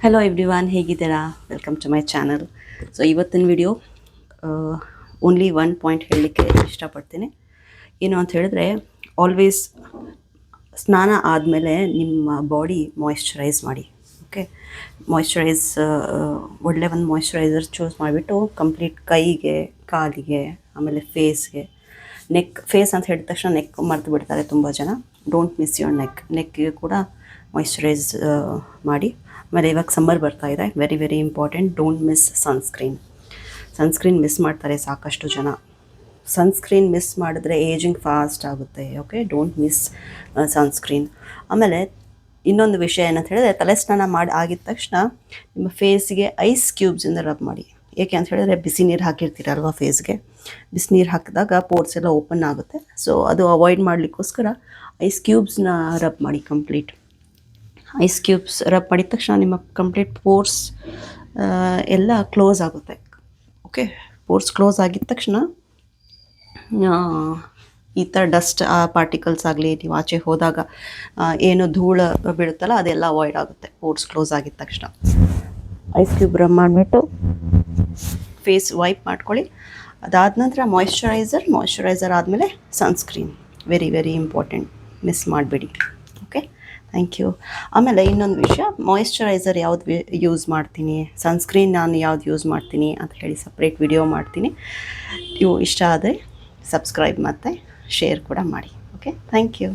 Hello everyone, ಹೇಗಿದ್ದೀರಾ? Welcome to my channel. So ಇವತ್ತಿನ video only one point ಹೇಳಲಿಕ್ಕೆ ಇಷ್ಟಪಡ್ತೀನಿ. ಏನು ಅಂತ ಹೇಳಿದ್ರೆ, ಆಲ್ವೇಸ್ ಸ್ನಾನ ಆದಮೇಲೆ ನಿಮ್ಮ ಬಾಡಿ ಮಾಯಿಶ್ಚರೈಸ್ ಮಾಡಿ. ಓಕೆ, ಮಾಯಿಶ್ಚರೈಸ್ ಒಳ್ಳೆ ಒಂದು ಮಾಯಿಶ್ಚರೈಸರ್ ಚೂಸ್ ಮಾಡಿಬಿಟ್ಟು ಕಂಪ್ಲೀಟ್ ಕೈಗೆ, ಕಾಲಿಗೆ, ಆಮೇಲೆ ಫೇಸ್ಗೆ. ಫೇಸ್ ಅಂತ ಹೇಳಿದ ತಕ್ಷಣ ನೆಕ್ ಮರೆತು ಬಿಡ್ತಾರೆ ತುಂಬ ಜನ. ಡೋಂಟ್ ಮಿಸ್ ಯುವರ್ ನೆಕ್ಗೆ ಕೂಡ ಮಾಯಿಶ್ಚರೈಸ್ ಮಾಡಿ. ಆಮೇಲೆ ಇವಾಗ ಸಮ್ಮರ್ ಬರ್ತಾ ಇದೆ, very very important, don't miss sunscreen miss ಮಾಡ್ತಾರೆ ಸಾಕಷ್ಟು ಜನ. ಸನ್ಸ್ಕ್ರೀನ್ ಮಿಸ್ ಮಾಡಿದ್ರೆ ಏಜಿಂಗ್ ಫಾಸ್ಟ್ ಆಗುತ್ತೆ. Okay, don't miss sunscreen. ಆಮೇಲೆ ಇನ್ನೊಂದು ವಿಷಯ ಏನಂತ ಹೇಳಿದ್ರೆ, ತಲೆ ಸ್ನಾನ ಮಾಡಿ ಆಗಿದ ತಕ್ಷಣ ನಿಮ್ಮ ಫೇಸ್ಗೆ ಐಸ್ ಕ್ಯೂಬ್ಸಿಂದ ರಬ್ ಮಾಡಿ. ಏಕೆ ಅಂತ ಹೇಳಿದ್ರೆ, ಬಿಸಿ ನೀರು ಹಾಕಿರ್ತೀರಲ್ವ ಫೇಸ್ಗೆ, ಬಿಸಿ ನೀರು ಹಾಕಿದಾಗ ಪೋರ್ಸ್ ಎಲ್ಲ ಓಪನ್ ಆಗುತ್ತೆ. ಸೊ ಅದು ಅವಾಯ್ಡ್ ಮಾಡಲಿಕ್ಕೋಸ್ಕರ ಐಸ್ ಕ್ಯೂಬ್ಸ್ನ ರಬ್ ಮಾಡಿ. ಕಂಪ್ಲೀಟ್ ಐಸ್ ಕ್ಯೂಬ್ಸ್ ರಬ್ ಮಾಡಿದ ತಕ್ಷಣ ನಿಮ್ಮ ಕಂಪ್ಲೀಟ್ ಪೋರ್ಸ್ ಎಲ್ಲ ಕ್ಲೋಸ್ ಆಗುತ್ತೆ. ಓಕೆ, ಪೋರ್ಸ್ ಕ್ಲೋಸ್ ಆಗಿದ ತಕ್ಷಣ ಈ ಥರ ಡಸ್ಟ್ ಪಾರ್ಟಿಕಲ್ಸ್ ಆಗಲಿ, ನೀವು ಆಚೆ ಹೋದಾಗ ಏನು ಧೂಳು ಬೀಳುತ್ತಲ್ಲ ಅದೆಲ್ಲ ಅವಾಯ್ಡ್ ಆಗುತ್ತೆ ಪೋರ್ಸ್ ಕ್ಲೋಸ್ ಆಗಿದ ತಕ್ಷಣ. ಐಸ್ ಕ್ಯೂಬ್ ರಬ್ ಮಾಡಿಬಿಟ್ಟು ಫೇಸ್ ವೈಪ್ ಮಾಡ್ಕೊಳ್ಳಿ. ಅದಾದ ನಂತರ ಮಾಯಿಶ್ಚರೈಸರ್ ಆದಮೇಲೆ sunscreen. Very very important, miss ಮಾಡಬೇಡಿ. Okay, thank you. ಆಮೇಲೆ ಇನ್ನೊಂದು ವಿಷಯ, ಮಾಯಿಶ್ಚರೈಸರ್ ಯಾವ್ದು ಯೂಸ್ ಮಾಡ್ತೀನಿ, ಸನ್ಸ್ಕ್ರೀನ್ ನಾನು ಯಾವ್ದು ಯೂಸ್ ಮಾಡ್ತೀನಿ ಅಂತ ಹೇಳಿ ಸಪ್ರೇಟ್ ವಿಡಿಯೋ ಮಾಡ್ತೀನಿ. ಇವು ಇಷ್ಟ ಆದರೆ ಸಬ್ಸ್ಕ್ರೈಬ್ ಮತ್ತು ಶೇರ್ ಕೂಡ ಮಾಡಿ. Okay, thank you.